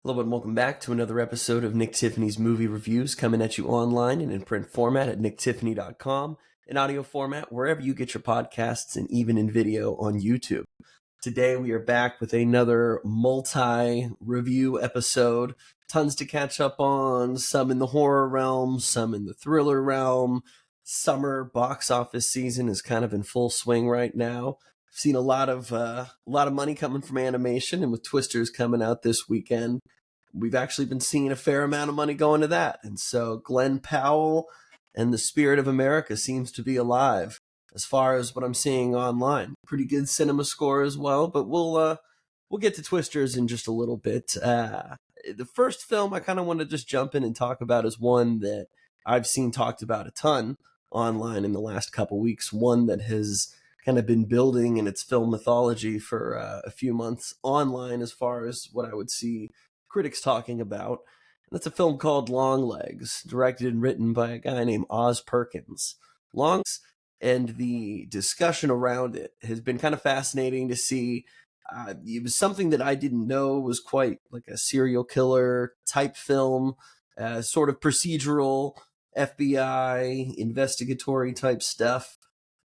Hello and welcome back to another episode of Nick Tiffany's Movie Reviews, coming at you online and in print format at nicktiffany.com, in audio format wherever you get your podcasts, and even in video on YouTube. Today we are back with another multi-review episode. Tons to catch up on, some in the horror realm, some in the thriller realm. Summer box office season is kind of in full swing right now. I've seen a lot of money coming from animation, and with Twisters coming out this weekend, we've actually been seeing a fair amount of money going to that. And so Glen Powell and the Spirit of America seems to be alive as far as what I'm seeing online. Pretty good cinema score as well, but we'll get to Twisters in just a little bit. The first film I kind of want to just jump in and talk about is one that I've seen talked about a ton online in the last couple weeks, one that has kind of been building in its film mythology for a few months online as far as what I would see critics talking about. And that's a film called Longlegs, directed and written by a guy named Oz Perkins. Longlegs, and the discussion around it has been kind of fascinating to see. It was something that I didn't know was quite like a serial killer type film, sort of procedural, FBI, investigatory type stuff.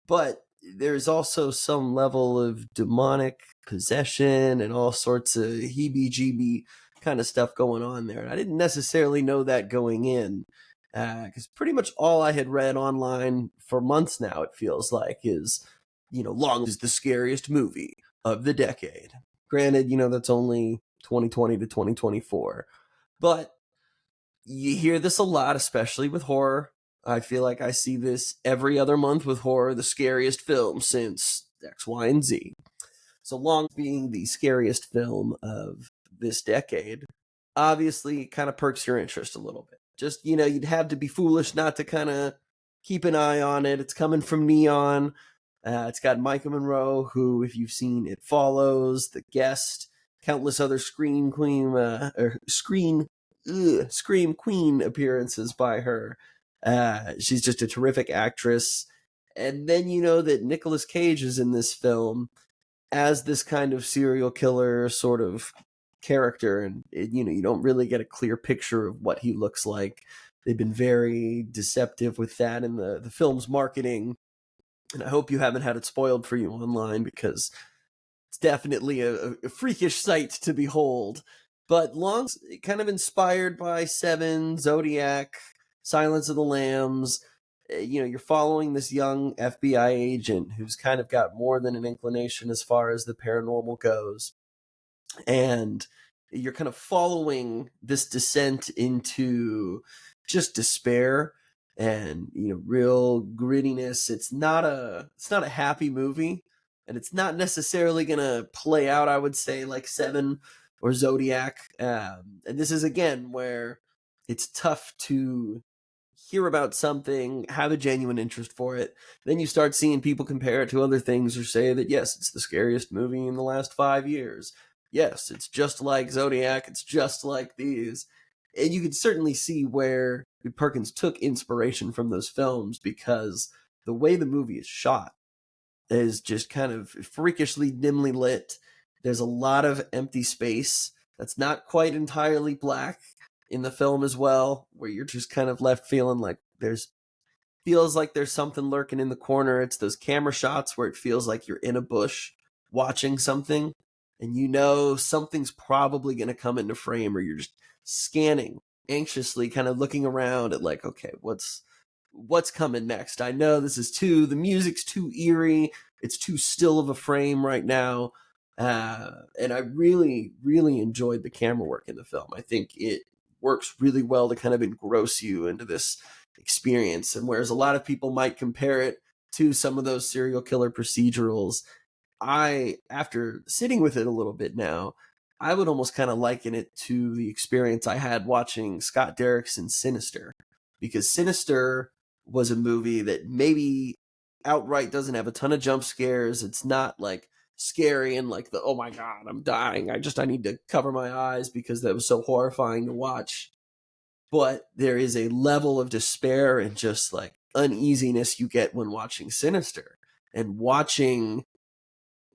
But there's also some level of demonic possession and all sorts of heebie-jeebie kind of stuff going on there. And I didn't necessarily know that going in, because pretty much all I had read online for months now, it feels like, is, Long is the scariest movie of the decade. Granted, that's only 2020 to 2024. But you hear this a lot, especially with horror. I feel like I see this every other month with horror, the scariest film since X, Y, and Z. So Long being the scariest film of this decade, obviously kind of perks your interest a little bit. Just, you'd have to be foolish not to kind of keep an eye on it. It's coming from Neon. It's got Maika Monroe, who, if you've seen It Follows, The Guest, countless other Scream Queen appearances by her. She's just a terrific actress. And then you know that Nicolas Cage is in this film as this kind of serial killer sort of character, and you don't really get a clear picture of what he looks like. They've been very deceptive with that in the film's marketing, and I hope you haven't had it spoiled for you online, because it's definitely a freakish sight to behold. But Long's kind of inspired by Seven, Zodiac, Silence of the Lambs. You're following this young FBI agent who's kind of got more than an inclination as far as the paranormal goes. And you're kind of following this descent into just despair and, real grittiness. It's not a happy movie, and it's not necessarily going to play out, I would say, like Seven or Zodiac. And this is, again, where it's tough to hear about something, have a genuine interest for it. Then you start seeing people compare it to other things or say that, yes, it's the scariest movie in the last 5 years. Yes, it's just like Zodiac. It's just like these. And you can certainly see where Perkins took inspiration from those films, because the way the movie is shot is just kind of freakishly dimly lit. There's a lot of empty space that's not quite entirely black in the film as well, where you're just kind of left feeling like feels like there's something lurking in the corner. It's those camera shots where it feels like you're in a bush watching something, and something's probably going to come into frame, or you're just scanning anxiously, kind of looking around at like, okay, what's coming next? I know the music's too eerie. It's too still of a frame right now. And I really, really enjoyed the camera work in the film. I think it works really well to kind of engross you into this experience. And whereas a lot of people might compare it to some of those serial killer procedurals, after sitting with it a little bit now, I would almost kind of liken it to the experience I had watching Scott Derrickson's Sinister, because Sinister was a movie that maybe outright doesn't have a ton of jump scares. It's not like scary and like oh my God, I'm dying, I need to cover my eyes because that was so horrifying to watch. But there is a level of despair and just like uneasiness you get when watching Sinister, and watching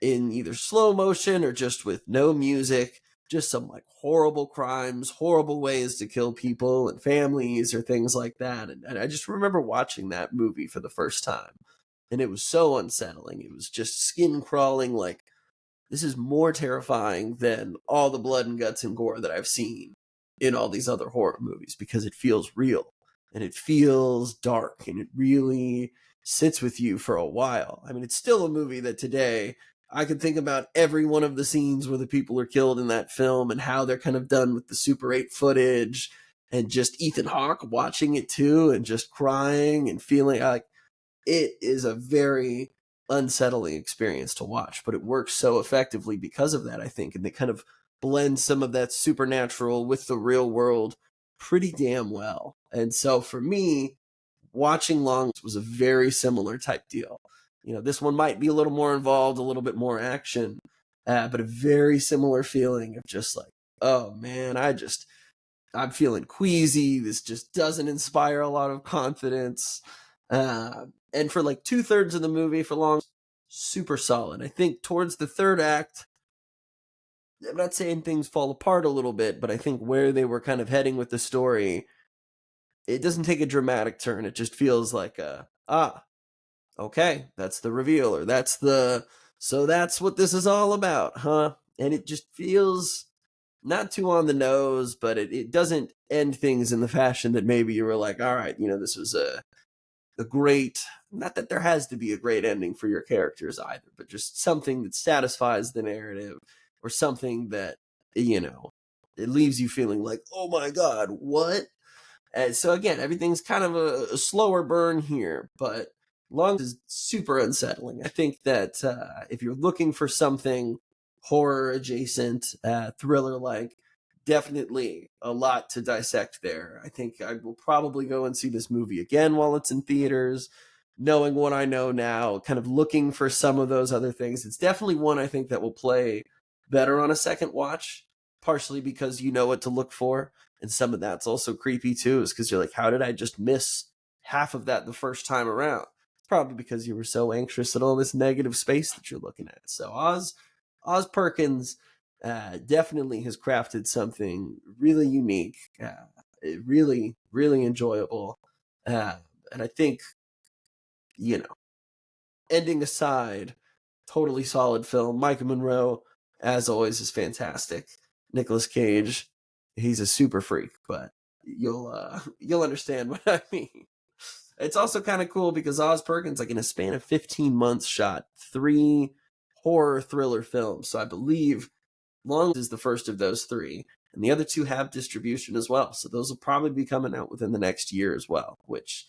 in either slow motion or just with no music, just some like horrible crimes, horrible ways to kill people and families or things like that. And I just remember watching that movie for the first time, and it was so unsettling. It was just skin crawling, like, this is more terrifying than all the blood and guts and gore that I've seen in all these other horror movies, because it feels real and it feels dark and it really sits with you for a while. I mean, it's still a movie that today I can think about every one of the scenes where the people are killed in that film and how they're kind of done with the Super 8 footage, and just Ethan Hawke watching it too and just crying and feeling like it is a very unsettling experience to watch, but it works so effectively because of that, I think. And they kind of blend some of that supernatural with the real world pretty damn well. And so for me, watching Longlegs was a very similar type deal. This one might be a little more involved, a little bit more action, but a very similar feeling of just like, oh man, I'm feeling queasy. This just doesn't inspire a lot of confidence. And for like 2/3 of the movie, for long, super solid. I think towards the third act, I'm not saying things fall apart a little bit, but I think where they were kind of heading with the story, it doesn't take a dramatic turn. It just feels like okay, that's the reveal, or so that's what this is all about, huh? And it just feels not too on the nose, but it doesn't end things in the fashion that maybe you were like, all right, this was a great, not that there has to be a great ending for your characters either, but just something that satisfies the narrative, or something that, it leaves you feeling like, oh my God, what? And so again, everything's kind of a slower burn here, but Long is super unsettling. I think that if you're looking for something horror adjacent, thriller like, definitely a lot to dissect there. I think I will probably go and see this movie again while it's in theaters, knowing what I know now, kind of looking for some of those other things. It's definitely one I think that will play better on a second watch, partially because you know what to look for. And some of that's also creepy too, is because you're like, how did I just miss half of that the first time around? Probably because you were so anxious at all this negative space that you're looking at. So Oz Perkins definitely has crafted something really unique, really, really enjoyable. And I think, ending aside, totally solid film. Maika Monroe, as always, is fantastic. Nicolas Cage, he's a super freak, but you'll understand what I mean. It's also kind of cool because Oz Perkins, like in a span of 15 months, shot 3 horror thriller films. So I believe Long is the first of those 3, and the other 2 have distribution as well. So those will probably be coming out within the next year as well, which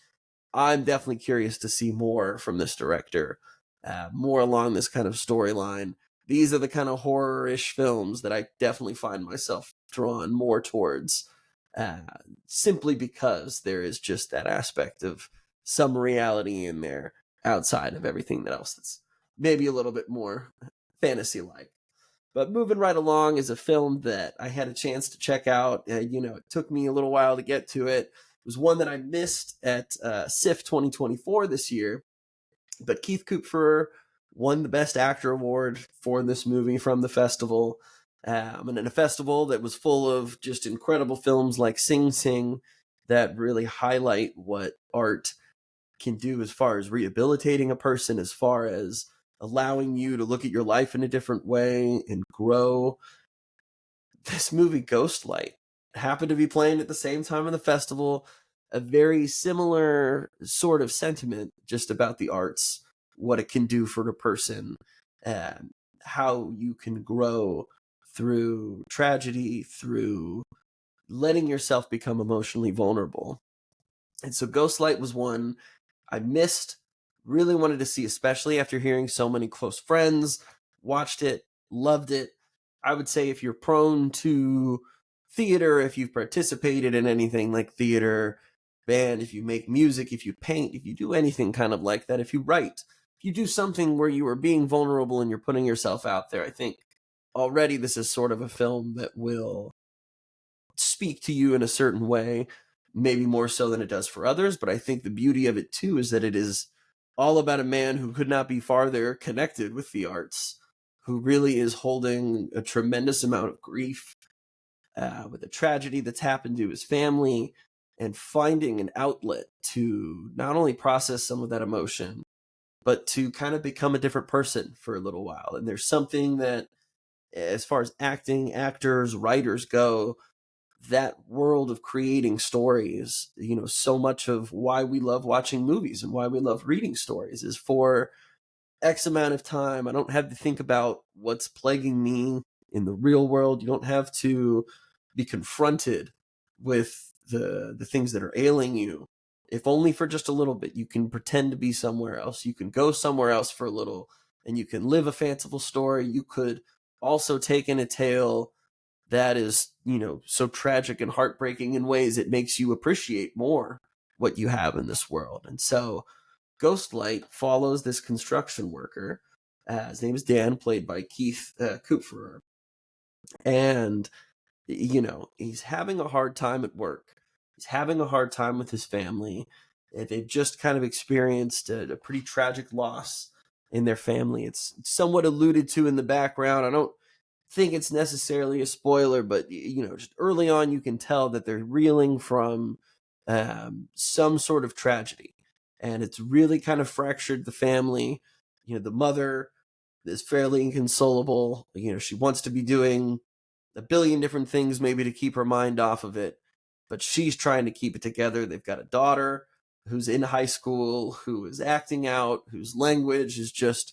I'm definitely curious to see more from this director, more along this kind of storyline. These are the kind of horror-ish films that I definitely find myself drawn more towards, uh, simply because there is just that aspect of some reality in there outside of everything else that's maybe a little bit more fantasy-like. But moving right along is a film that I had a chance to check out. It took me a little while to get to it. It was one that I missed at SIFF 2024 this year. But Keith Cooper won the Best Actor award for this movie from the festival. And in a festival that was full of just incredible films like Sing Sing that really highlight what art can do as far as rehabilitating a person, as far as allowing you to look at your life in a different way and grow. This movie, Ghostlight, happened to be playing at the same time in the festival. A very similar sort of sentiment just about the arts, what it can do for a person, and how you can grow through tragedy, through letting yourself become emotionally vulnerable. And so Ghostlight was one I missed, really wanted to see, especially after hearing so many close friends watched it, loved it. I would say if you're prone to theater, if you've participated in anything like theater, band, if you make music, if you paint, if you do anything kind of like that, if you write, if you do something where you are being vulnerable and you're putting yourself out there, I think already this is sort of a film that will speak to you in a certain way, maybe more so than it does for others. But I think the beauty of it too is that it is all about a man who could not be farther connected with the arts, who really is holding a tremendous amount of grief with a tragedy that's happened to his family, and finding an outlet to not only process some of that emotion, but to kind of become a different person for a little while. And there's something that, as far as acting, actors, writers go, that world of creating stories, so much of why we love watching movies and why we love reading stories is for X amount of time. I don't have to think about what's plaguing me in the real world. You don't have to be confronted with the things that are ailing you. If only for just a little bit, you can pretend to be somewhere else. You can go somewhere else for a little, and you can live a fanciful story. You could also take in a tale that is, so tragic and heartbreaking in ways it makes you appreciate more what you have in this world. And so Ghostlight follows this construction worker. His name is Dan, played by Keith Kupferer. And, he's having a hard time at work. He's having a hard time with his family. They've just kind of experienced a pretty tragic loss in their family. It's somewhat alluded to in the background. I don't think it's necessarily a spoiler, but just early on you can tell that they're reeling from some sort of tragedy, and it's really kind of fractured the family. The mother is fairly inconsolable. She wants to be doing a billion different things maybe to keep her mind off of it, but she's trying to keep it together. They've got a daughter who's in high school, who is acting out, whose language is just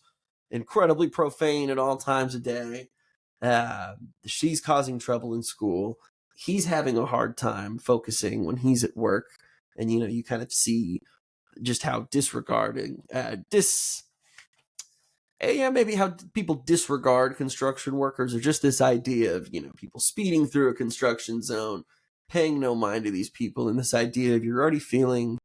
incredibly profane at all times of day. She's causing trouble in school. He's having a hard time focusing when he's at work. And, you kind of see just how maybe how people disregard construction workers, or just this idea of, people speeding through a construction zone, paying no mind to these people. And this idea of you're already feeling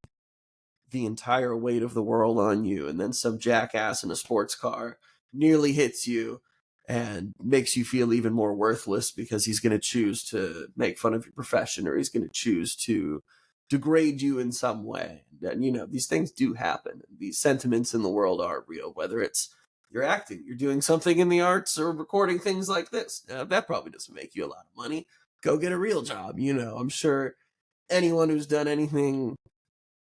the entire weight of the world on you, and then some jackass in a sports car nearly hits you and makes you feel even more worthless because he's going to choose to make fun of your profession, or he's going to choose to degrade you in some way. And these things do happen. These sentiments in the world are real, whether it's you're acting, you're doing something in the arts, or recording things like this. That probably doesn't make you a lot of money. Go get a real job. I'm sure anyone who's done anything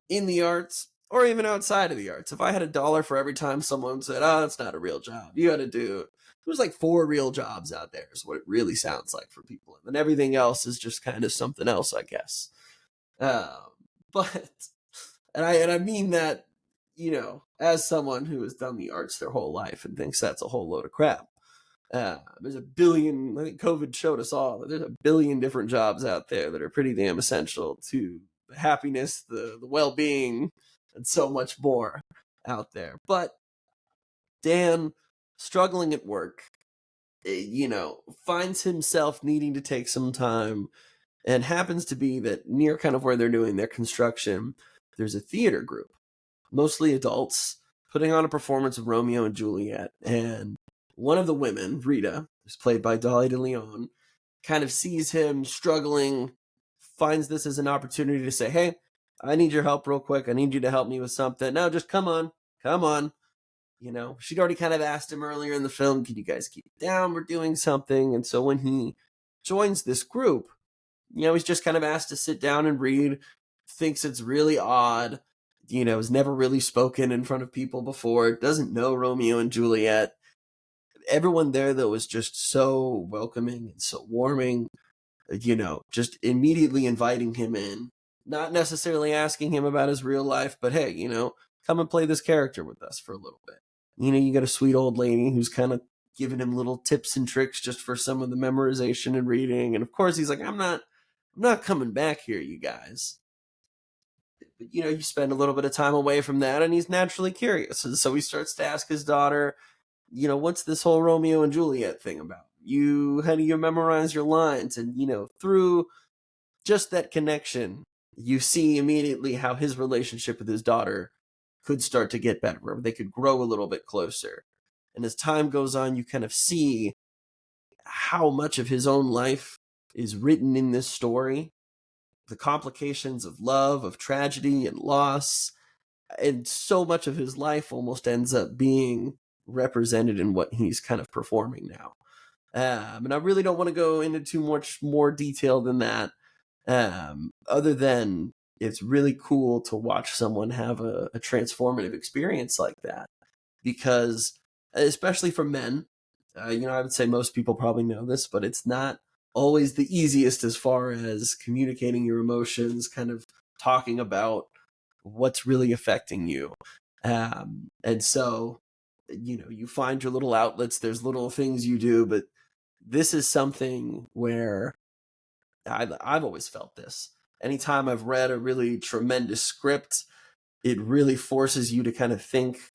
in the arts, or even outside of the arts, if I had $1 for every time someone said, "Oh, that's not a real job, you got to do," there's like 4 real jobs out there is what it really sounds like for people, and then everything else is just kind of something else, I guess. But and I mean that, as someone who has done the arts their whole life and thinks that's a whole load of crap. There's a billion, I think COVID showed us all that there's a billion different jobs out there that are pretty damn essential to the happiness, the well-being, and so much more out there. But Dan, struggling at work, finds himself needing to take some time, and happens to be that near kind of where they're doing their construction, there's a theater group, mostly adults, putting on a performance of Romeo and Juliet. And one of the women, Rita, who's played by Dolly DeLeon, kind of sees him struggling, finds this as an opportunity to say, "Hey, I need your help real quick. I need you to help me with something. No, just come on. Come on." She'd already kind of asked him earlier in the film, "Can you guys keep it down? We're doing something." And so when he joins this group, he's just kind of asked to sit down and read, thinks it's really odd, has never really spoken in front of people before, doesn't know Romeo and Juliet. Everyone there, though, was just so welcoming and so warming, just immediately inviting him in, not necessarily asking him about his real life, but hey, come and play this character with us for a little bit. You got a sweet old lady who's kind of giving him little tips and tricks just for some of the memorization and reading. And of course he's like, I'm not coming back here, you guys. But you spend a little bit of time away from that, and he's naturally curious. And so he starts to ask his daughter, what's this whole Romeo and Juliet thing about? How do you memorize your lines? And, through just that connection, you see immediately how his relationship with his daughter could start to get better, or they could grow a little bit closer. And as time goes on, you kind of see how much of his own life is written in this story. The complications of love, of tragedy and loss, and so much of his life almost ends up being represented in what he's kind of performing now. And I really don't want to go into too much more detail than that, other than it's really cool to watch someone have a transformative experience like that. Because, especially for men, I would say most people probably know this, but it's not always the easiest as far as communicating your emotions, kind of talking about what's really affecting you. And so, you find your little outlets, there's little things you do, but this is something where I've always felt this. Anytime I've read a really tremendous script, it really forces you to kind of think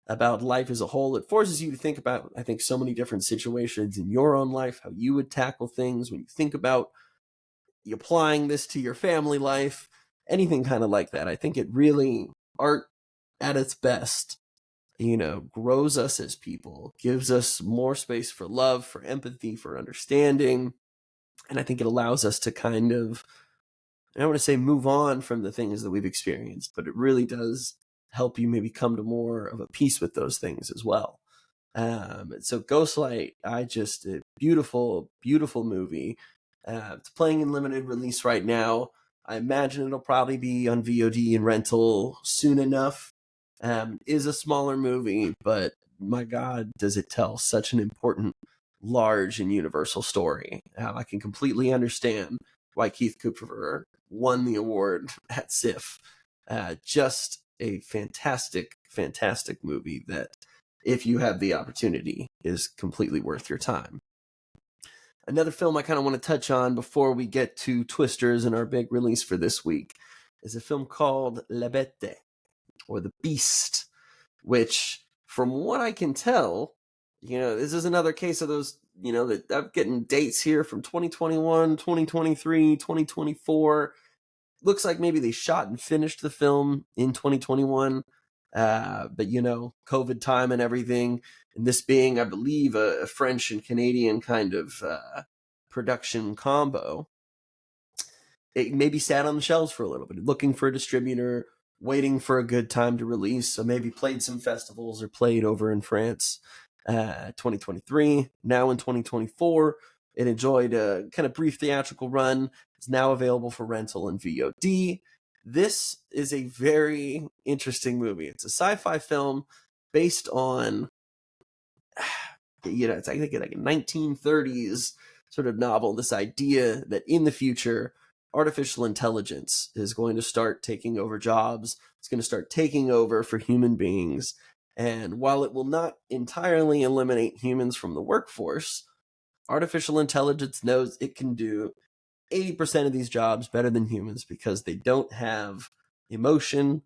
about life as a whole. It forces you to think about, I think, so many different situations in your own life, how you would tackle things when you think about applying this to your family life, anything kind of like that. I think it really, art at its best, grows us as people, gives us more space for love, for empathy, for understanding. And I think it allows us to kind of, I don't want to say move on from the things that we've experienced, but it really does help you maybe come to more of a peace with those things as well. So Ghostlight, a beautiful, beautiful movie. It's playing in limited release right now. I imagine it'll probably be on VOD and rental soon enough. Is a smaller movie, but my God, does it tell such an important, large, and universal story. I can completely understand why Keith Cooper won the award at SIFF. Just a fantastic, fantastic movie that, if you have the opportunity, is completely worth your time. Another film I kind of want to touch on before we get to Twisters and our big release for this week is a film called La Bête, or The Beast, which, from what I can tell, this is another case of those, that I'm getting dates here from 2021, 2023, 2024. Looks like maybe they shot and finished the film in 2021. But COVID time and everything, and this being, I believe, a French and Canadian kind of production combo, it maybe sat on the shelves for a little bit, looking for a distributor, waiting for a good time to release. So maybe played some festivals or played over in France. 2023, now in 2024, it enjoyed a kind of brief theatrical run. It's now available for rental and VOD. This is a very interesting movie. It's a sci-fi film based on, it's I think like a 1930s sort of novel. This idea that in the future, artificial intelligence is going to start taking over jobs. It's going to start taking over for human beings. And while it will not entirely eliminate humans from the workforce, artificial intelligence knows it can do 80% of these jobs better than humans because they don't have emotion.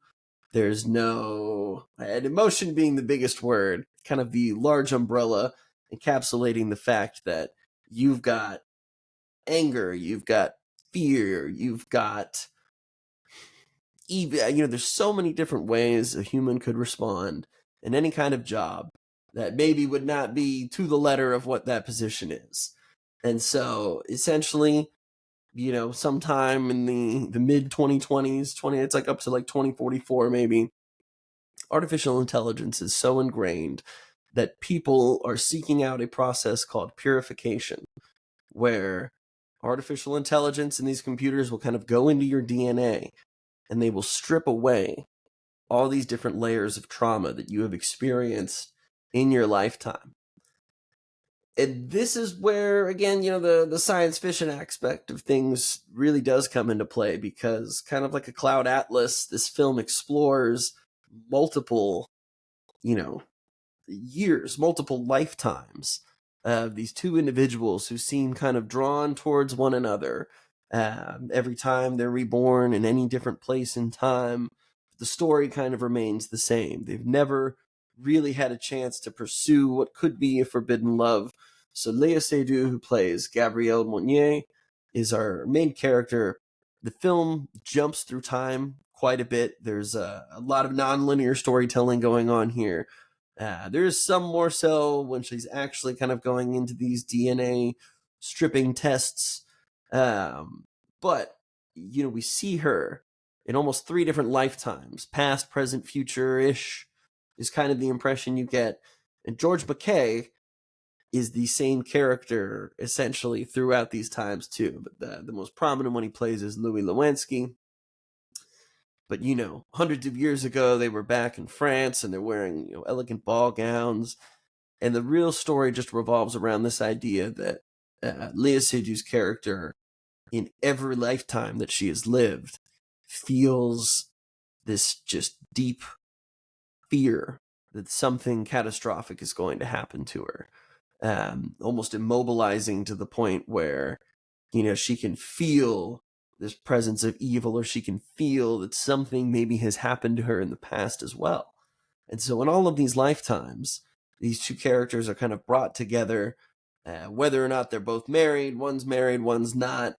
There's no, and emotion being the biggest word, kind of the large umbrella encapsulating the fact that you've got anger, you've got fear, you've got even, there's so many different ways a human could respond in any kind of job that maybe would not be to the letter of what that position is. And so essentially, sometime in the mid 2020s, it's like up to like 2044 maybe, artificial intelligence is so ingrained that people are seeking out a process called purification, where artificial intelligence and these computers will kind of go into your DNA and they will strip away all these different layers of trauma that you have experienced in your lifetime. And this is where, again, the science fiction aspect of things really does come into play, because kind of like a cloud atlas, this film explores multiple, years, multiple lifetimes of these two individuals who seem kind of drawn towards one another. Every time they're reborn in any different place in time, the story kind of remains the same. They've never really had a chance to pursue what could be a forbidden love. So Lea Seydoux, who plays Gabrielle Monnier, is our main character. The film jumps through time quite a bit. There's a lot of nonlinear storytelling going on here. There is some more so when she's actually kind of going into these DNA stripping tests. But, we see her in almost 3 different lifetimes, past, present, future-ish, is kind of the impression you get. And George McKay is the same character essentially throughout these times too. But the most prominent one he plays is Louis Lewinsky. But hundreds of years ago, they were back in France and they're wearing elegant ball gowns. And the real story just revolves around this idea that Lea Seydoux' character, in every lifetime that she has lived, feels this just deep fear that something catastrophic is going to happen to her. Almost immobilizing to the point where, she can feel this presence of evil, or she can feel that something maybe has happened to her in the past as well. And so in all of these lifetimes, these two characters are kind of brought together, whether or not they're both married, one's not.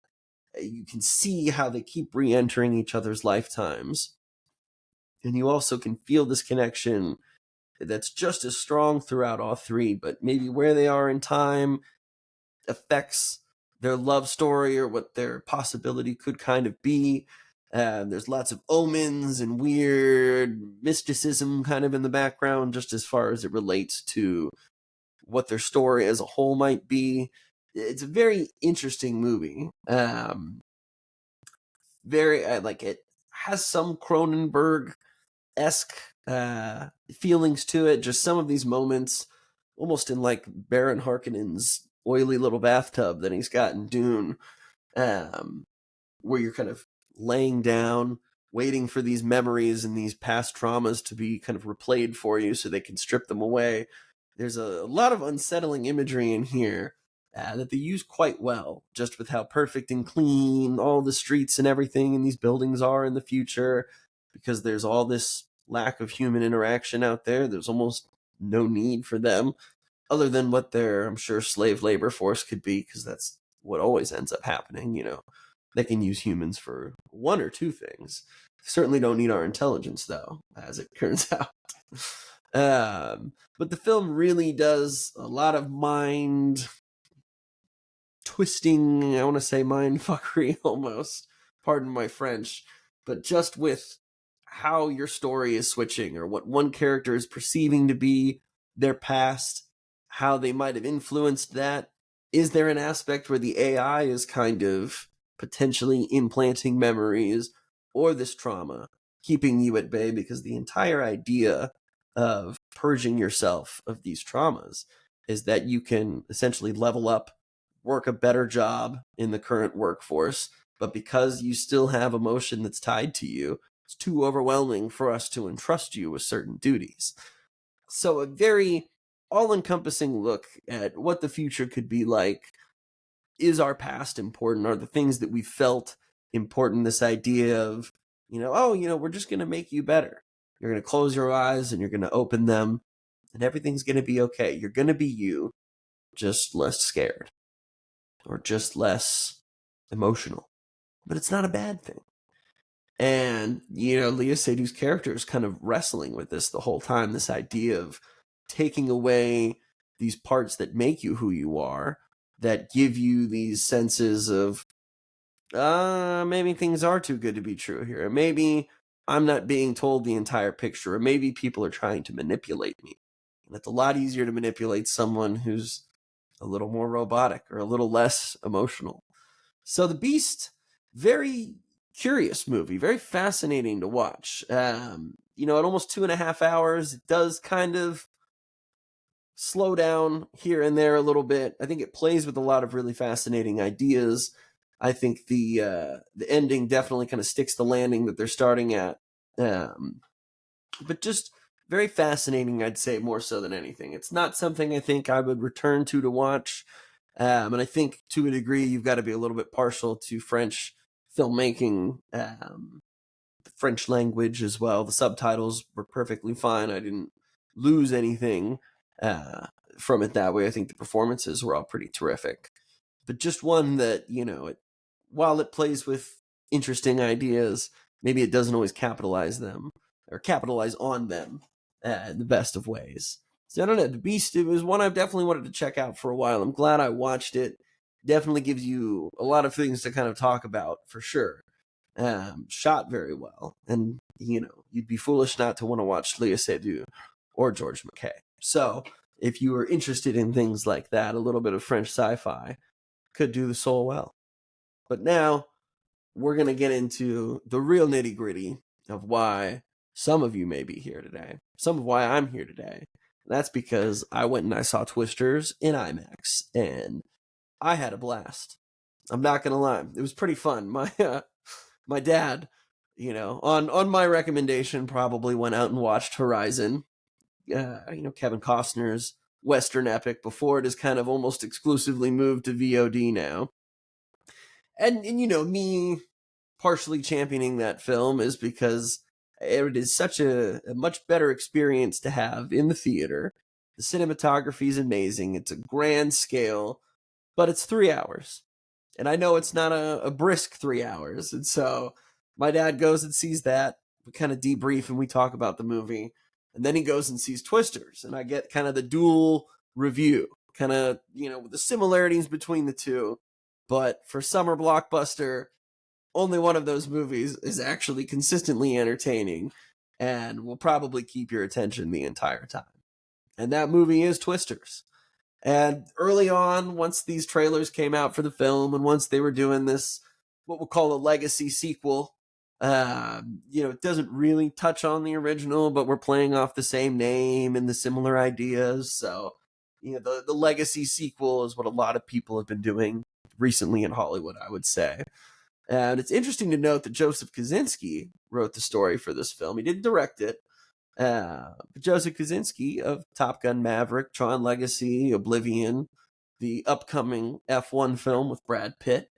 You can see how they keep re-entering each other's lifetimes. And you also can feel this connection that's just as strong throughout all three, but maybe where they are in time affects their love story or what their possibility could kind of be. There's lots of omens and weird mysticism kind of in the background, just as far as it relates to what their story as a whole might be. It's a very interesting movie. It has some Cronenberg-esque feelings to it. Just some of these moments, almost in like Baron Harkonnen's oily little bathtub that he's got in Dune, where you're kind of laying down, waiting for these memories and these past traumas to be kind of replayed for you so they can strip them away. There's a lot of unsettling imagery in here that they use quite well, just with how perfect and clean all the streets and everything in these buildings are in the future, because there's all this lack of human interaction out there. There's almost no need for them, other than what their, I'm sure, slave labor force could be, because that's what always ends up happening. They can use humans for one or two things. Certainly don't need our intelligence, though, as it turns out. But the film really does a lot of mind twisting, I want to say mind fuckery almost, pardon my French, but just with how your story is switching, or what one character is perceiving to be their past, how they might have influenced that. Is there an aspect where the AI is kind of potentially implanting memories or this trauma, keeping you at bay? Because the entire idea of purging yourself of these traumas is that you can essentially level up, work a better job in the current workforce, but because you still have emotion that's tied to you, it's too overwhelming for us to entrust you with certain duties. So a very all-encompassing look at what the future could be like. Is our past important? Are the things that we felt important? This idea of, we're just going to make you better. You're going to close your eyes and you're going to open them, and everything's going to be okay. You're going to be you, just less scared, or just less emotional. But it's not a bad thing. And, Lea Seydoux' character is kind of wrestling with this the whole time, this idea of taking away these parts that make you who you are, that give you these senses of, maybe things are too good to be true here. Or maybe I'm not being told the entire picture. Or maybe people are trying to manipulate me. And it's a lot easier to manipulate someone who's a little more robotic or a little less emotional. So The Beast, very curious movie, very fascinating to watch. At almost 2.5 hours, it does kind of slow down here and there a little bit. I think it plays with a lot of really fascinating ideas. I think the ending definitely kind of sticks the landing that they're starting at. But just very fascinating, I'd say, more so than anything. It's not something I think I would return to watch. And I think to a degree, you've got to be a little bit partial to French filmmaking, the French language as well. The subtitles were perfectly fine. I didn't lose anything from it that way. I think the performances were all pretty terrific. But just one that, while it plays with interesting ideas, maybe it doesn't always capitalize on them in the best of ways. So I don't know. The Beast, it was one I've definitely wanted to check out for a while. I'm glad I watched it. Definitely gives you a lot of things to kind of talk about, for sure. Shot very well. And, you'd be foolish not to want to watch Lea Seydoux or George McKay. So if you were interested in things like that, a little bit of French sci-fi could do the soul well. But now we're going to get into the real nitty gritty of why some of you may be here today, some of why I'm here today. That's because I went and I saw Twisters in IMAX, and I had a blast. I'm not going to lie. It was pretty fun. My dad, on my recommendation, probably went out and watched Horizon, Kevin Costner's Western epic before it is kind of almost exclusively moved to VOD now. And me partially championing that film is because it is such a much better experience to have in the theater. The cinematography is amazing. It's a grand scale, but it's 3 hours. And I know it's not a brisk 3 hours. And so my dad goes and sees that. We kind of debrief and we talk about the movie. And then he goes and sees Twisters. And I get kind of the dual review, kind of, the similarities between the two. But for summer blockbuster, only one of those movies is actually consistently entertaining and will probably keep your attention the entire time. And that movie is Twisters. And early on, once these trailers came out for the film, and once they were doing this, what we'll call a legacy sequel, it doesn't really touch on the original, but we're playing off the same name and the similar ideas. So, the legacy sequel is what a lot of people have been doing recently in Hollywood, I would say. And it's interesting to note that Joseph Kosinski wrote the story for this film. He didn't direct it. But Joseph Kosinski of Top Gun Maverick, Tron Legacy, Oblivion, the upcoming F1 film with Brad Pitt.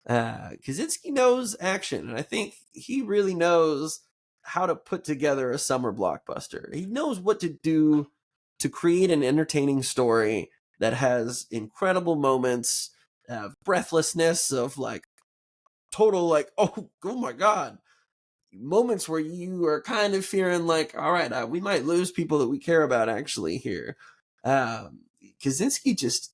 Kosinski knows action, and I think he really knows how to put together a summer blockbuster. He knows what to do to create an entertaining story that has incredible moments of breathlessness, of total oh my god, moments where you are kind of fearing all right, we might lose people that we care about actually here. Kosinski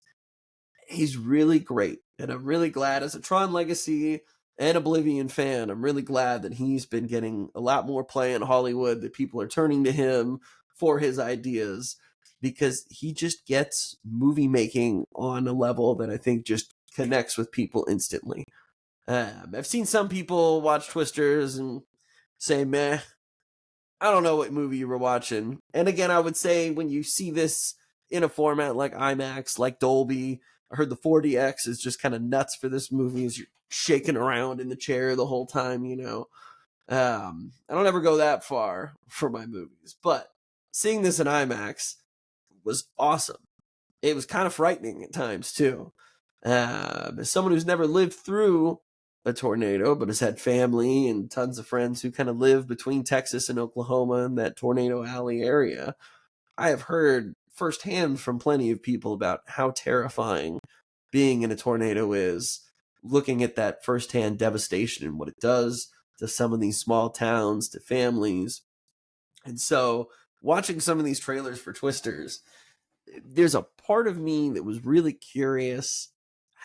he's really great, and I'm really glad as a Tron Legacy and Oblivion fan, I'm really glad that he's been getting a lot more play in Hollywood, that people are turning to him for his ideas, because he just gets movie making on a level that I think just connects with people instantly. I've seen some people watch Twisters and say, meh, I don't know what movie you were watching. And again, I would say when you see this in a format like IMAX, like Dolby, I heard the 4DX is just kind of nuts for this movie as you're shaking around in the chair the whole time, I don't ever go that far for my movies, but seeing this in IMAX was awesome. It was kind of frightening at times too. As someone who's never lived through a tornado, but has had family and tons of friends who kind of live between Texas and Oklahoma in that Tornado Alley area, I have heard firsthand from plenty of people about how terrifying being in a tornado is, looking at that firsthand devastation and what it does to some of these small towns, to families. And so watching some of these trailers for Twisters, there's a part of me that was really curious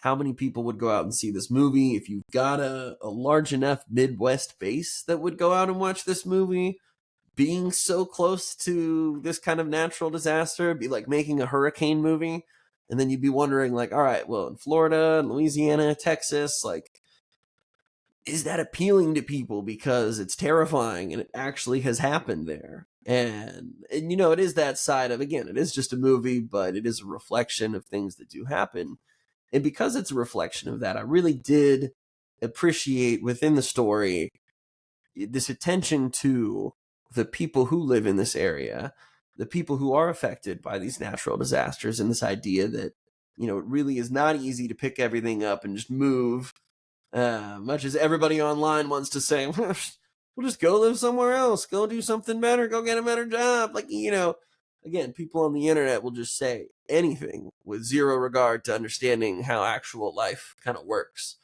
how many people would go out and see this movie. If you've got a large enough Midwest base that would go out and watch this movie, being so close to this kind of natural disaster, it'd be like making a hurricane movie. And then you'd be wondering, all right, well, in Florida, Louisiana, Texas, is that appealing to people because it's terrifying and it actually has happened there? And it is that side of, again, it is just a movie, but it is a reflection of things that do happen. And because it's a reflection of that, I really did appreciate within the story this attention to the people who live in this area, the people who are affected by these natural disasters, and this idea that, it really is not easy to pick everything up and just move, much as everybody online wants to say, we'll just go live somewhere else, go do something better, go get a better job. Again, people on the internet will just say anything with zero regard to understanding how actual life kind of works.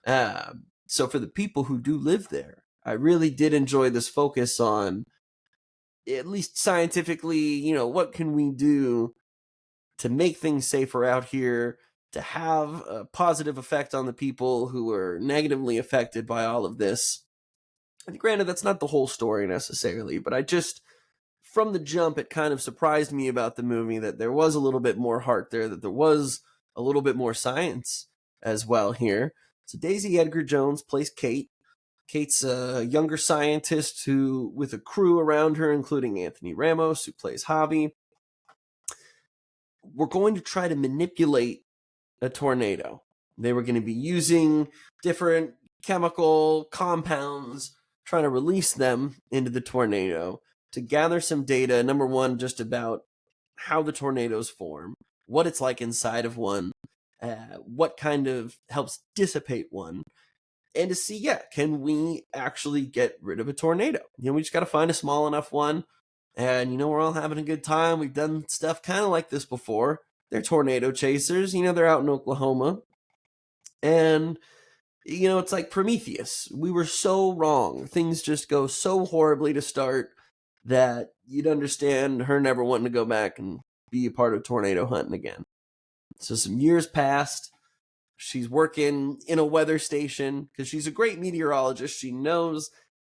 So for the people who do live there, I really did enjoy this focus on, at least scientifically, what can we do to make things safer out here, to have a positive effect on the people who are negatively affected by all of this. And granted, that's not the whole story necessarily, but I just from the jump, it kind of surprised me about the movie that there was a little bit more heart there, that there was a little bit more science as well here. So Daisy Edgar Jones plays Kate. Kate's a younger scientist who, with a crew around her, including Anthony Ramos, who plays Javi, we're going to try to manipulate a tornado. They were going to be using different chemical compounds, trying to release them into the tornado to gather some data. Number one, just about how the tornadoes form, what it's like inside of one, what kind of helps dissipate one, and to see, can we actually get rid of a tornado? We just got to find a small enough one. And, we're all having a good time. We've done stuff kind of like this before. They're tornado chasers. They're out in Oklahoma. And, it's like Prometheus. We were so wrong. Things just go so horribly to start that you'd understand her never wanting to go back and be a part of tornado hunting again. So some years passed. She's working in a weather station because she's a great meteorologist. She knows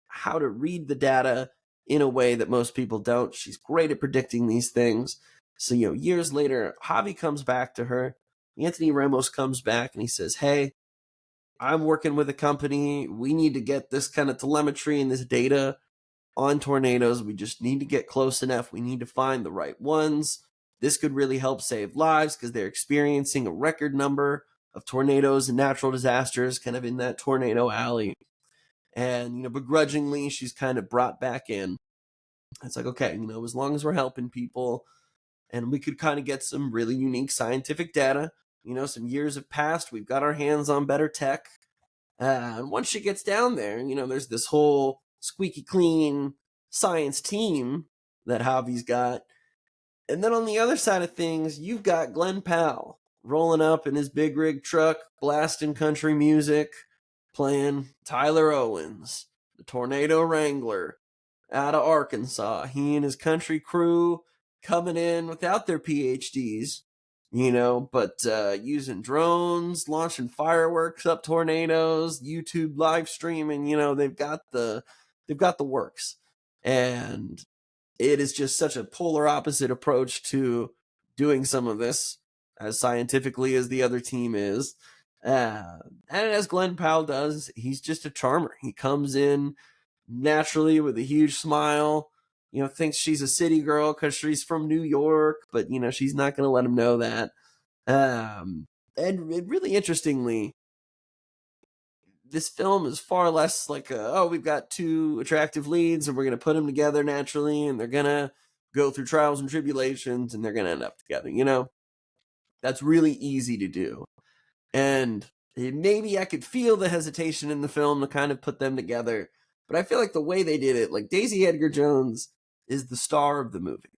how to read the data in a way that most people don't. She's great at predicting these things. So, years later, Javi comes back to her. Anthony Ramos comes back and he says, hey, I'm working with a company. We need to get this kind of telemetry and this data on tornadoes. We just need to get close enough. We need to find the right ones. This could really help save lives because they're experiencing a record number of tornadoes and natural disasters kind of in that tornado alley. And, begrudgingly, she's kind of brought back in. It's like, okay, as long as we're helping people and we could kind of get some really unique scientific data, some years have passed. We've got our hands on better tech. And once she gets down there, there's this whole squeaky clean science team that Javi's got. And then on the other side of things, you've got Glen Powell rolling up in his big rig truck, blasting country music, playing Tyler Owens, the Tornado Wrangler, out of Arkansas. He and his country crew coming in without their PhDs, but using drones, launching fireworks up tornadoes, YouTube live streaming. They've got the works, and it is just such a polar opposite approach to doing some of this as scientifically as the other team is. And as Glen Powell does, he's just a charmer. He comes in naturally with a huge smile, thinks she's a city girl because she's from New York, but, she's not going to let him know that. And really interestingly, this film is far less like, we've got two attractive leads and we're going to put them together naturally and they're going to go through trials and tribulations and they're going to end up together. That's really easy to do. And maybe I could feel the hesitation in the film to kind of put them together. But I feel like the way they did it, like Daisy Edgar Jones is the star of the movie.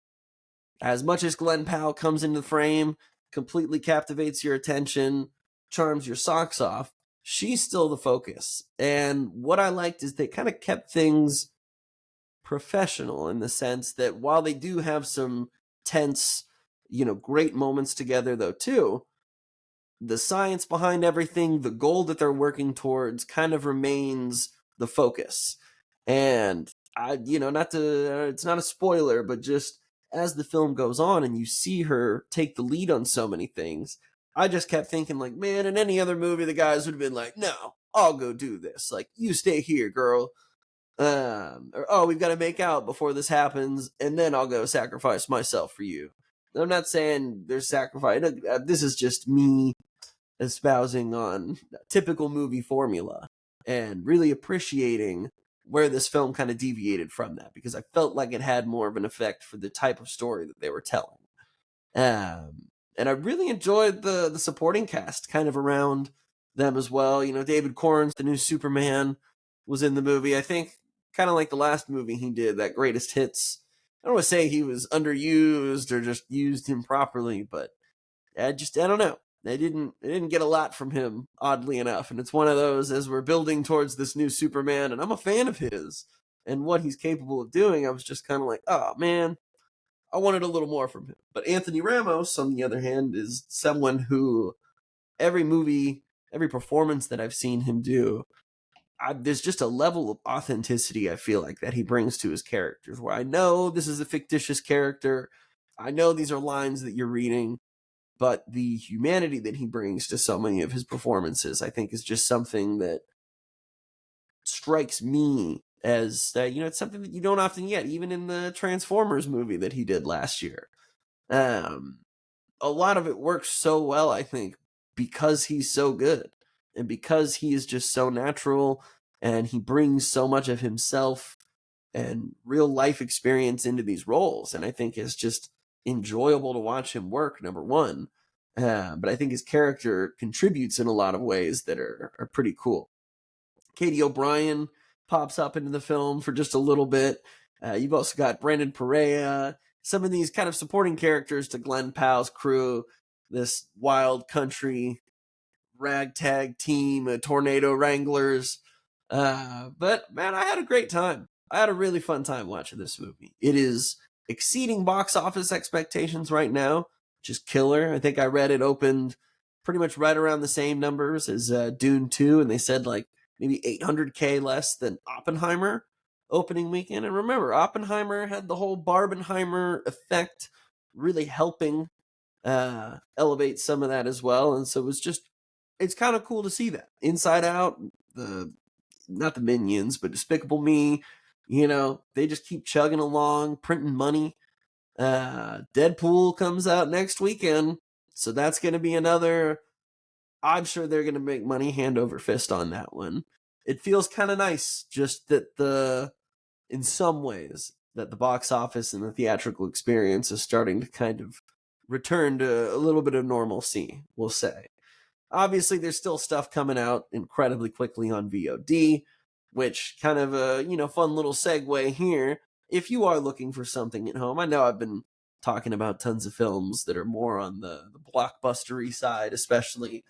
As much as Glen Powell comes into the frame, completely captivates your attention, charms your socks off, she's still the focus. And what I liked is they kind of kept things professional in the sense that while they do have some tense, great moments together though too, the science behind everything, the goal that they're working towards kind of remains the focus. And it's not a spoiler, but just as the film goes on and you see her take the lead on so many things, I just kept thinking like, man, in any other movie, the guys would have been like, no, I'll go do this. Like, you stay here, girl. Or, we've got to make out before this happens, and then I'll go sacrifice myself for you. I'm not saying there's sacrifice. This is just me espousing on typical movie formula and really appreciating where this film kind of deviated from that, because I felt like it had more of an effect for the type of story that they were telling. And I really enjoyed the supporting cast kind of around them as well. David Corns, the new Superman, was in the movie. I think kind of like the last movie he did, that Greatest Hits. I don't want to say he was underused or just used improperly, but I don't know. I didn't get a lot from him, oddly enough. And it's one of those, as we're building towards this new Superman, and I'm a fan of his and what he's capable of doing, I was just kind of like, oh man, I wanted a little more from him. But Anthony Ramos, on the other hand, is someone who every movie, every performance that I've seen him do, there's just a level of authenticity I feel like that he brings to his characters, where I know this is a fictitious character, I know these are lines that you're reading, but the humanity that he brings to so many of his performances, I think, is just something that strikes me as it's something that you don't often get, even in the Transformers movie that he did last year. Um, a lot of it works so well, I think, because he's so good and because he is just so natural and he brings so much of himself and real life experience into these roles. And I think it's just enjoyable to watch him work, number one. But I think his character contributes in a lot of ways that are pretty cool. Katie O'Brien pops up into the film for just a little bit. You've also got Brandon Perea, some of these kind of supporting characters to Glen Powell's crew, this wild country ragtag team, tornado wranglers. But man, I had a great time. I had a really fun time watching this movie. It is exceeding box office expectations right now, which is killer. I think I read it opened pretty much right around the same numbers as Dune 2, and they said like maybe 800K less than Oppenheimer opening weekend. And remember, Oppenheimer had the whole Barbenheimer effect really helping elevate some of that as well. And so it's kind of cool to see that. Inside Out, not the Minions, but Despicable Me, they just keep chugging along, printing money. Deadpool comes out next weekend, so that's going to be another. I'm sure they're going to make money hand over fist on that one. It feels kind of nice, just that in some ways, that the box office and the theatrical experience is starting to kind of return to a little bit of normalcy, we'll say. Obviously, there's still stuff coming out incredibly quickly on VOD, which kind of a fun little segue here. If you are looking for something at home, I know I've been talking about tons of films that are more on the blockbustery side, especially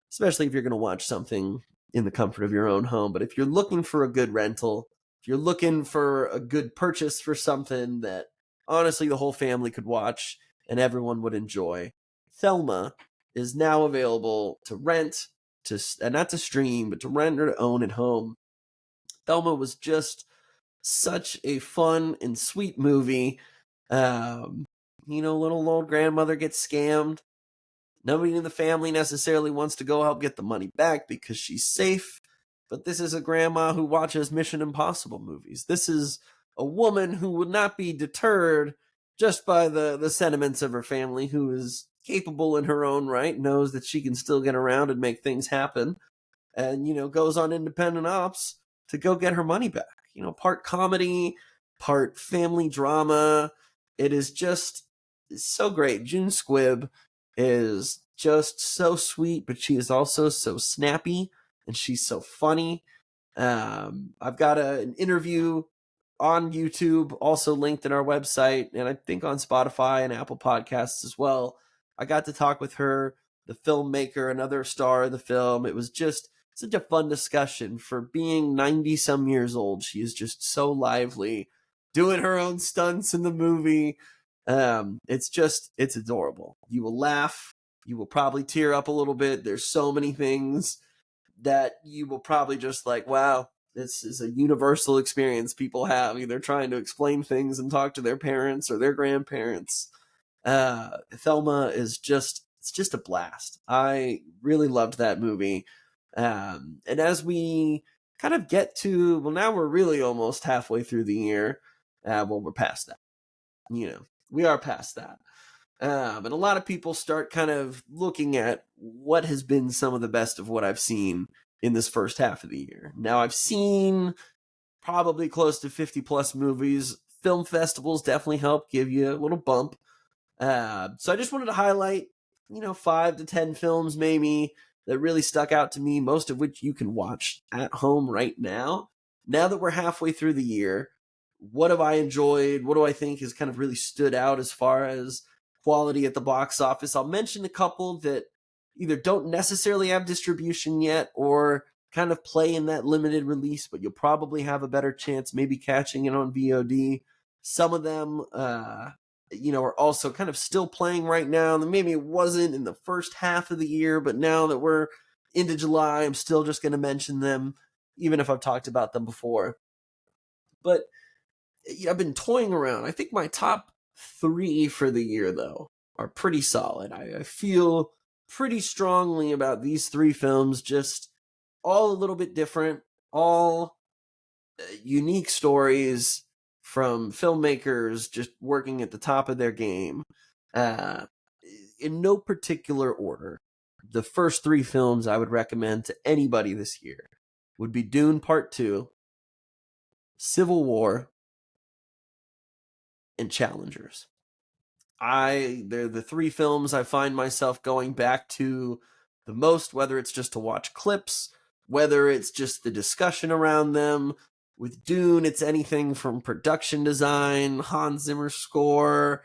if you're going to watch something in the comfort of your own home. But if you're looking for a good rental, if you're looking for a good purchase for something that honestly the whole family could watch and everyone would enjoy, Thelma is now available to rent, and not to stream, but to rent or to own at home. Thelma was just such a fun and sweet movie. Little old grandmother gets scammed. Nobody in the family necessarily wants to go help get the money back because she's safe. But this is a grandma who watches Mission Impossible movies. This is a woman who would not be deterred just by the sentiments of her family, who is capable in her own right, knows that she can still get around and make things happen, and, goes on independent ops to go get her money back. Part comedy, part family drama. It is just so great. June Squibb is just so sweet, but she is also so snappy and she's so funny. I've got an interview on YouTube, also linked in our website, and I think on Spotify and Apple Podcasts as well. I got to talk with her, the filmmaker, another star of the film. It was just such a fun discussion. For being 90 some years old, she is just so lively, doing her own stunts in the movie. It's adorable. You will laugh. You will probably tear up a little bit. There's so many things that you will probably just like, wow, this is a universal experience people have, either trying to explain things and talk to their parents or their grandparents. Thelma is it's just a blast. I really loved that movie. And as we kind of get to, well, now we're really almost halfway through the year. We're past that. We are past that. And a lot of people start kind of looking at what has been some of the best of what I've seen in this first half of the year. Now, I've seen probably close to 50 plus movies. Film festivals definitely help give you a little bump. So I just wanted to highlight, 5 to 10 films maybe that really stuck out to me, most of which you can watch at home right now. Now that we're halfway through the year, what have I enjoyed? What do I think has kind of really stood out as far as quality at the box office? I'll mention a couple that either don't necessarily have distribution yet or kind of play in that limited release, but you'll probably have a better chance maybe catching it on VOD. Some of them, are also kind of still playing right now. Maybe it wasn't in the first half of the year, but now that we're into July, I'm still just going to mention them. even if I've talked about them before. But I've been toying around. I think my top 3 for the year, though, are pretty solid. I feel pretty strongly about these 3 films, just all a little bit different, all unique stories from filmmakers just working at the top of their game. Uh, in no particular order, the first 3 films I would recommend to anybody this year would be Dune Part 2, Civil War, and Challengers. They're the 3 films I find myself going back to the most, whether it's just to watch clips, whether it's just the discussion around them. With Dune, it's anything from production design, Hans Zimmer's score,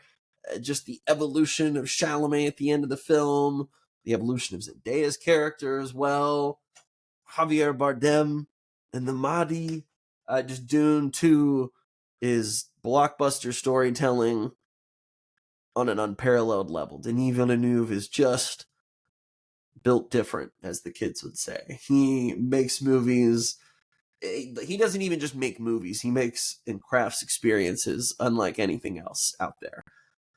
just the evolution of Chalamet at the end of the film, the evolution of Zendaya's character as well, Javier Bardem and the Mahdi. Just Dune 2 is blockbuster storytelling on an unparalleled level. Denis Villeneuve is just built different, as the kids would say. He makes movies. He doesn't even just make movies. He makes and crafts experiences unlike anything else out there.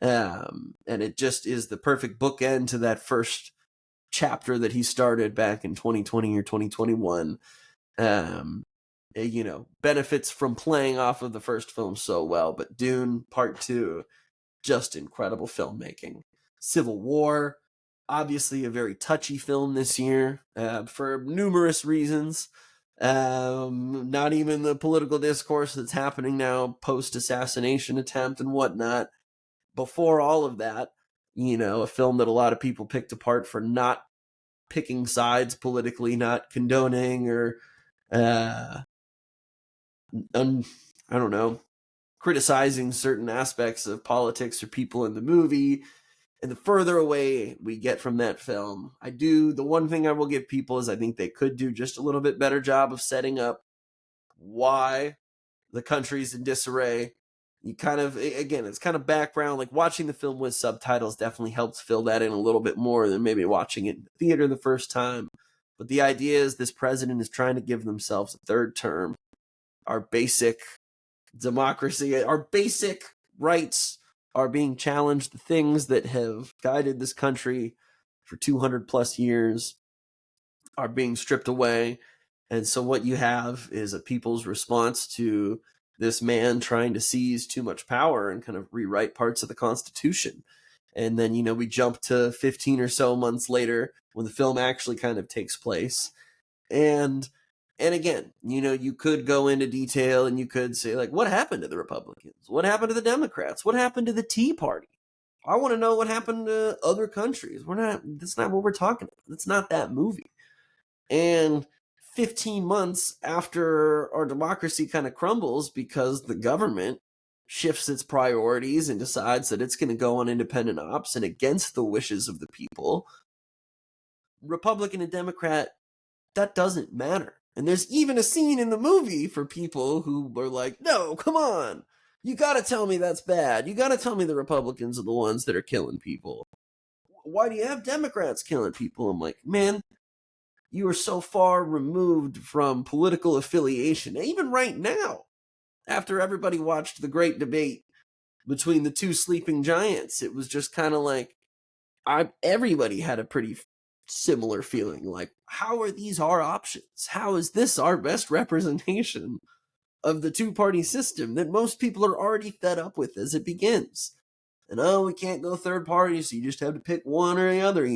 And it just is the perfect bookend to that first chapter that he started back in 2020 or 2021. Benefits from playing off of the first film so well. But Dune Part 2, just incredible filmmaking. Civil War, obviously a very touchy film this year for numerous reasons. Not even the political discourse that's happening now post-assassination attempt and whatnot. Before all of that, a film that a lot of people picked apart for not picking sides politically, not condoning or I don't know, criticizing certain aspects of politics or people in the movie. And the further away we get from that film, the one thing I will give people is I think they could do just a little bit better job of setting up why the country's in disarray. You kind of, again, it's kind of background, like watching the film with subtitles definitely helps fill that in a little bit more than maybe watching it in the theater the first time. But the idea is this president is trying to give themselves a third term. Our basic democracy, our basic rights are being challenged. The things that have guided this country for 200 plus years are being stripped away. And so what you have is a people's response to this man trying to seize too much power and kind of rewrite parts of the Constitution. And then, we jump to 15 or so months later when the film actually kind of takes place. And again, you could go into detail and you could say, like, what happened to the Republicans? What happened to the Democrats? What happened to the Tea Party? I want to know what happened to other countries. That's not what we're talking about. That's not that movie. And 15 months after our democracy kind of crumbles because the government shifts its priorities and decides that it's going to go on independent ops and against the wishes of the people, Republican and Democrat, that doesn't matter. And there's even a scene in the movie for people who are like, no, come on. You got to tell me that's bad. You got to tell me the Republicans are the ones that are killing people. Why do you have Democrats killing people? I'm like, man, you are so far removed from political affiliation. Even right now, after everybody watched the great debate between the two sleeping giants, it was just kind of like, everybody had a pretty similar feeling. Like, how are these our options? How is this our best representation of the two-party system that most people are already fed up with as it begins? And we can't go third party, so you just have to pick one or the other.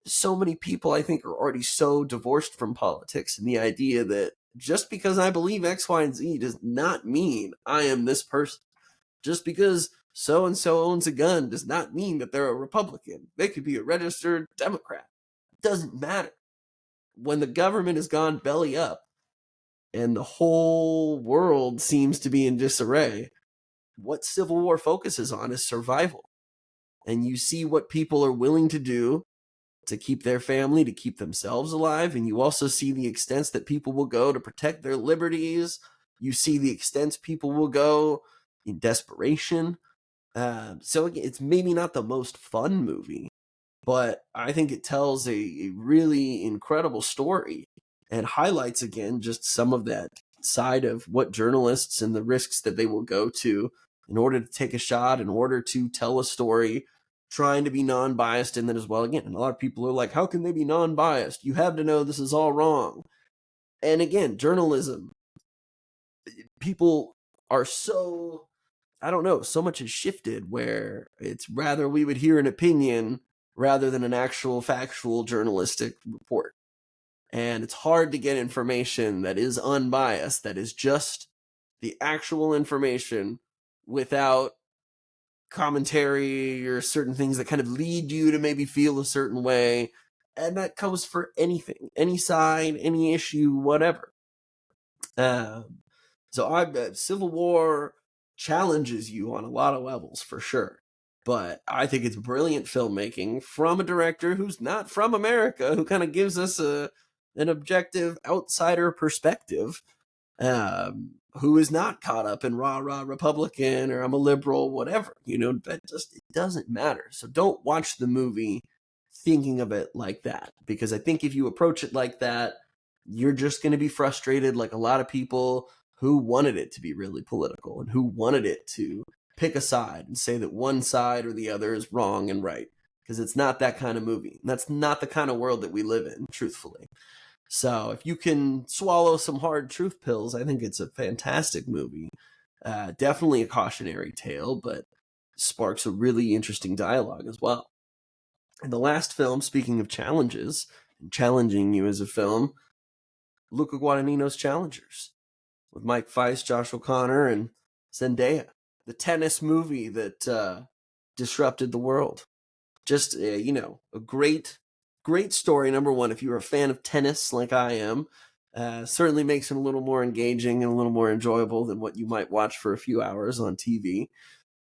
So many people, I think, are already so divorced from politics, and the idea that just because I believe X, Y, and Z does not mean I am this person. Just because so and so owns a gun does not mean that they're a Republican. They could be a registered Democrat. It doesn't matter. When the government has gone belly up and the whole world seems to be in disarray, what Civil War focuses on is survival. And you see what people are willing to do to keep their family, to keep themselves alive. And you also see the extents that people will go to protect their liberties. You see the extents people will go in desperation. So it's maybe not the most fun movie, but I think it tells a really incredible story and highlights again just some of that side of what journalists and the risks that they will go to in order to take a shot, in order to tell a story, trying to be non-biased in that as well. Again, and a lot of people are like, how can they be non-biased? You have to know this is all wrong. And again, journalism, people are so, I don't know, so much has shifted where it's rather we would hear an opinion rather than an actual factual journalistic report. And it's hard to get information that is unbiased, that is just the actual information without commentary or certain things that kind of lead you to maybe feel a certain way. And that goes for anything, any side, any issue, whatever. So I bet Civil War challenges you on a lot of levels for sure. But I think it's brilliant filmmaking from a director who's not from America, who kind of gives us an objective outsider perspective, who is not caught up in rah Republican or I'm a liberal, whatever. That just, it doesn't matter. So don't watch the movie thinking of it like that, because I think if you approach it like that, you're just going to be frustrated, like a lot of people who wanted it to be really political and who wanted it to pick a side and say that one side or the other is wrong and right, because it's not that kind of movie. That's not the kind of world that we live in, truthfully. So if you can swallow some hard truth pills, I think it's a fantastic movie. Definitely a cautionary tale, but sparks a really interesting dialogue as well. And the last film, speaking of challenges and challenging you as a film, Luca Guadagnino's Challengers, with Mike Feist, Josh O'Connor, and Zendaya. The tennis movie that disrupted the world. Just, a great story. Number one, if you're a fan of tennis like I am, certainly makes it a little more engaging and a little more enjoyable than what you might watch for a few hours on TV.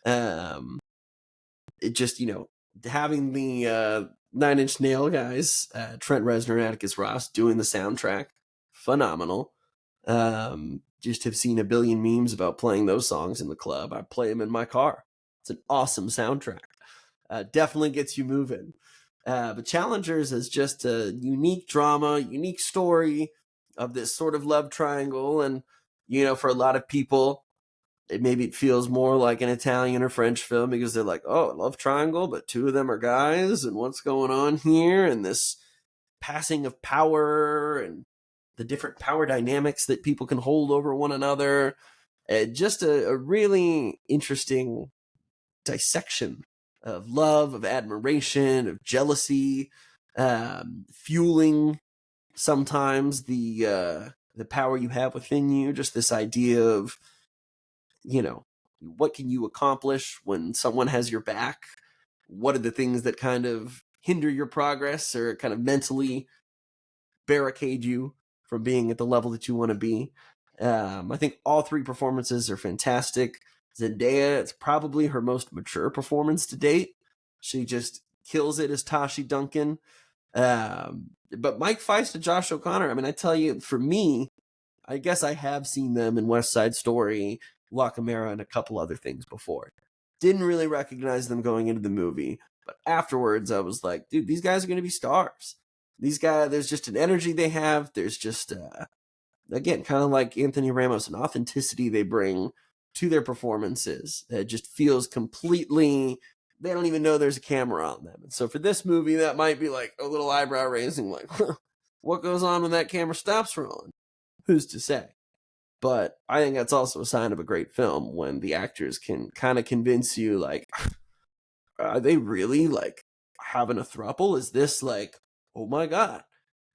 It just, having the Nine Inch Nail guys, Trent Reznor and Atticus Ross, doing the soundtrack, phenomenal. Just have seen a billion memes about playing those songs in the club. I play them in my car. It's an awesome soundtrack. Definitely gets you moving. But Challengers is just a unique drama, unique story of this sort of love triangle. And, for a lot of people, maybe it feels more like an Italian or French film because they're like, oh, love triangle, but two of them are guys, and what's going on here? And this passing of power and the different power dynamics that people can hold over one another. Just a really interesting dissection of love, of admiration, of jealousy, fueling sometimes the power you have within you. Just this idea of, what can you accomplish when someone has your back? What are the things that kind of hinder your progress or kind of mentally barricade you from being at the level that you want to be? I think all three performances are fantastic. Zendaya, it's probably her most mature performance to date. She just kills it as Tashi Duncan. But Mike Feist and Josh O'Connor, I mean, I tell you, for me, I guess I have seen them in West Side Story, La Camera, and a couple other things before. Didn't really recognize them going into the movie, but afterwards I was like, dude, these guys are going to be stars. These guys, there's just an energy they have. There's just, again, kind of like Anthony Ramos, an authenticity they bring to their performances that just feels completely, they don't even know there's a camera on them. And so for this movie, that might be like a little eyebrow raising, like, what goes on when that camera stops rolling? Who's to say? But I think that's also a sign of a great film when the actors can kind of convince you, like, are they really like having a throuple? Is this like, oh my God?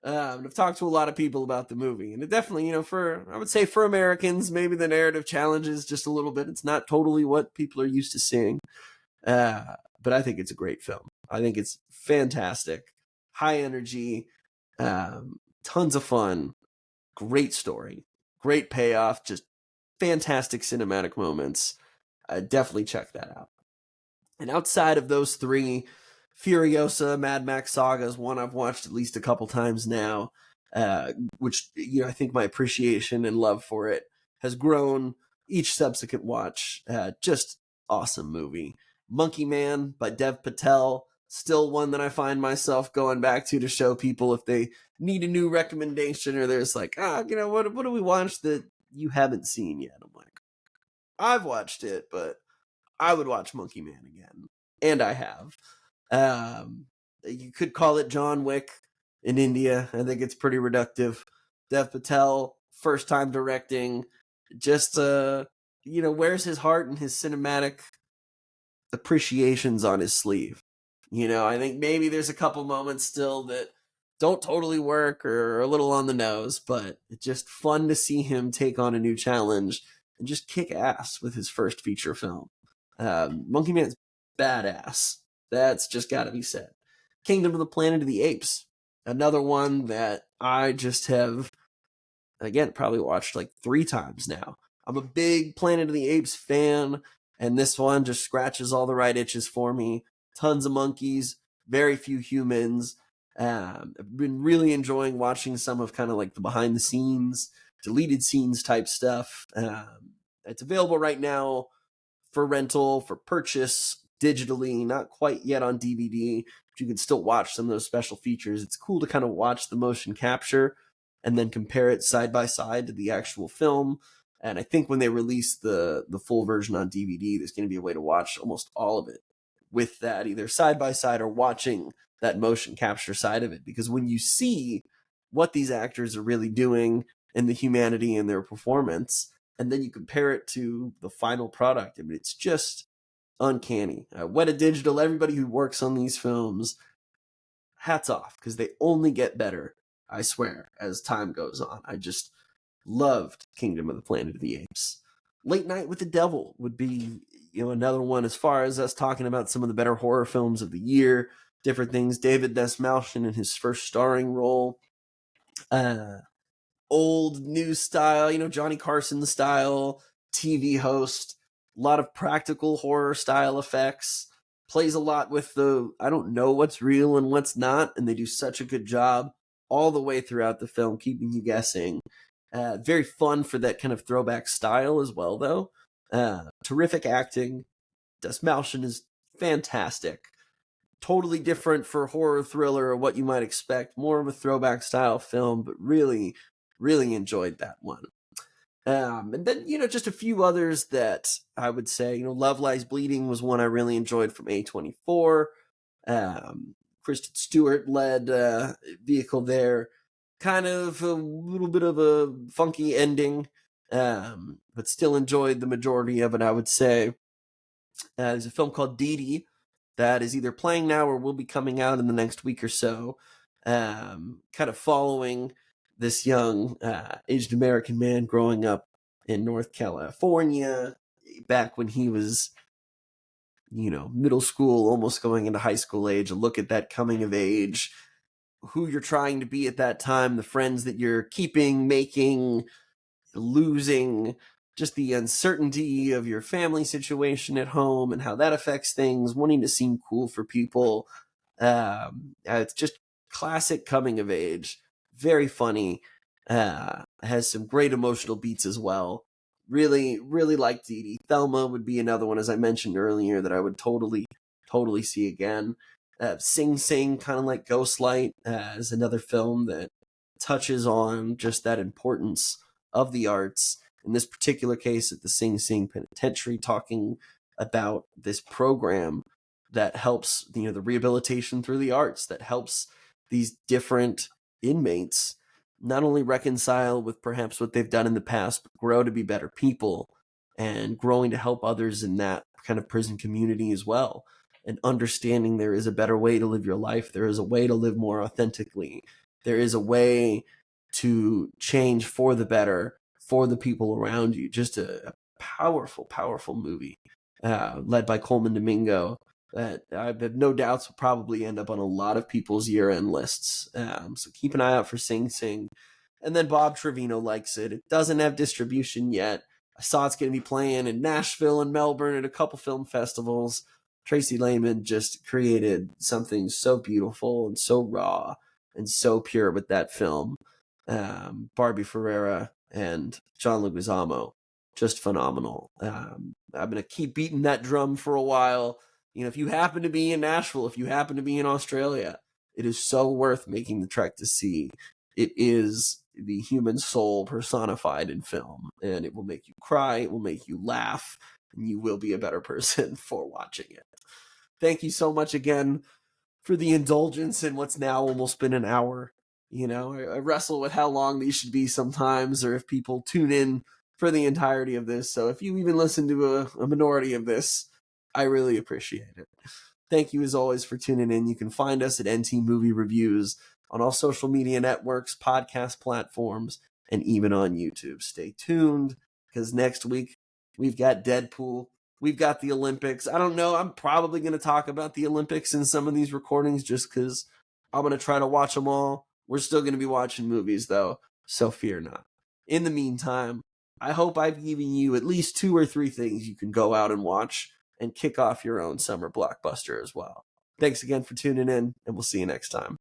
I've talked to a lot of people about the movie, and it definitely, I would say for Americans, maybe the narrative challenges just a little bit. It's not totally what people are used to seeing. But I think it's a great film. I think it's fantastic, high energy, tons of fun, great story, great payoff, just fantastic cinematic moments. Definitely check that out. And outside of those three, Furiosa, Mad Max Saga is one I've watched at least a couple times now, which, I think my appreciation and love for it has grown each subsequent watch. Just awesome movie. Monkey Man by Dev Patel, Still one that I find myself going back to show people if they need a new recommendation, or there's like, what do we watch that you haven't seen yet? I'm like, I've watched it, but I would watch Monkey Man again. And I have. You could call it John Wick in India. I think it's pretty reductive. Dev Patel, first time directing, just wears his heart and his cinematic appreciations on his sleeve. I think maybe there's a couple moments still that don't totally work or are a little on the nose, but it's just fun to see him take on a new challenge and just kick ass with his first feature film. Monkey Man's badass. That's just got to be said. Kingdom of the Planet of the Apes. Another one that I just have, again, probably watched like 3 times now. I'm a big Planet of the Apes fan, and this one just scratches all the right itches for me. Tons of monkeys, very few humans. I've been really enjoying watching some of kind of like the behind the scenes, deleted scenes type stuff. It's available right now for rental, for purchase digitally, not quite yet on DVD, but you can still watch some of those special features. It's cool to kind of watch the motion capture and then compare it side by side to the actual film. And I think when they release the full version on DVD, there's going to be a way to watch almost all of it with that, either side by side or watching that motion capture side of it. Because when you see what these actors are really doing and the humanity in their performance, and then you compare it to the final product, I mean, it's just uncanny. Weta Digital, everybody who works on these films, hats off, because they only get better, I swear, as time goes on. I just loved Kingdom of the Planet of the Apes. Late Night with the Devil would be, another one as far as us talking about some of the better horror films of the year, different things. David Desmalchian in his first starring role. Old new style, Johnny Carson style TV host, a lot of practical horror style effects, plays a lot with the I don't know what's real and what's not, and they do such a good job all the way throughout the film, keeping you guessing. Very fun for that kind of throwback style as well, though. Terrific acting. Desmalchian is fantastic. Totally different for horror thriller or what you might expect. More of a throwback style film, but really, really enjoyed that one. And then, just a few others that I would say, Love Lies Bleeding was one I really enjoyed from A24. Kristen Stewart led vehicle there. Kind of a little bit of a funky ending, but still enjoyed the majority of it, I would say. There's a film called Dee Dee that is either playing now or will be coming out in the next week or so, kind of following this young Asian American man growing up in North California back when he was, middle school, almost going into high school age. A look at that coming of age, who you're trying to be at that time, the friends that you're keeping, making, losing, just the uncertainty of your family situation at home and how that affects things, wanting to seem cool for people. It's just classic coming of age, very funny, has some great emotional beats as well. Really, really like Dee Dee. Thelma would be another one, as I mentioned earlier, that I would totally, totally see again. Sing Sing, kind of like Ghostlight, is another film that touches on just that importance of the arts. In this particular case, at the Sing Sing Penitentiary, talking about this program that helps, the rehabilitation through the arts, that helps these different inmates not only reconcile with perhaps what they've done in the past, but grow to be better people and growing to help others in that kind of prison community as well. And understanding there is a better way to live your life. There is a way to live more authentically. There is a way to change for the better for the people around you. Just a powerful, powerful movie led by Coleman Domingo that I have no doubts will probably end up on a lot of people's year-end lists. So keep an eye out for Sing Sing. And then Bob Trevino likes it. It doesn't have distribution yet. I saw it's going to be playing in Nashville and Melbourne at a couple film festivals. Tracy Lehman just created something so beautiful and so raw and so pure with that film. Barbie Ferreira and John Leguizamo, just phenomenal. I'm going to keep beating that drum for a while. if you happen to be in Nashville, if you happen to be in Australia, it is so worth making the trek to see. It is the human soul personified in film, and it will make you cry, it will make you laugh, and you will be a better person for watching it. Thank you so much again for the indulgence in what's now almost been an hour. I wrestle with how long these should be sometimes, or if people tune in for the entirety of this. So if you even listen to a minority of this, I really appreciate it. Thank you as always for tuning in. You can find us at NT Movie Reviews on all social media networks, podcast platforms, and even on YouTube. Stay tuned, because next week we've got Deadpool. We've got the Olympics. I don't know. I'm probably going to talk about the Olympics in some of these recordings just because I'm going to try to watch them all. We're still going to be watching movies, though, so fear not. In the meantime, I hope I've given you at least 2 or 3 things you can go out and watch and kick off your own summer blockbuster as well. Thanks again for tuning in, and we'll see you next time.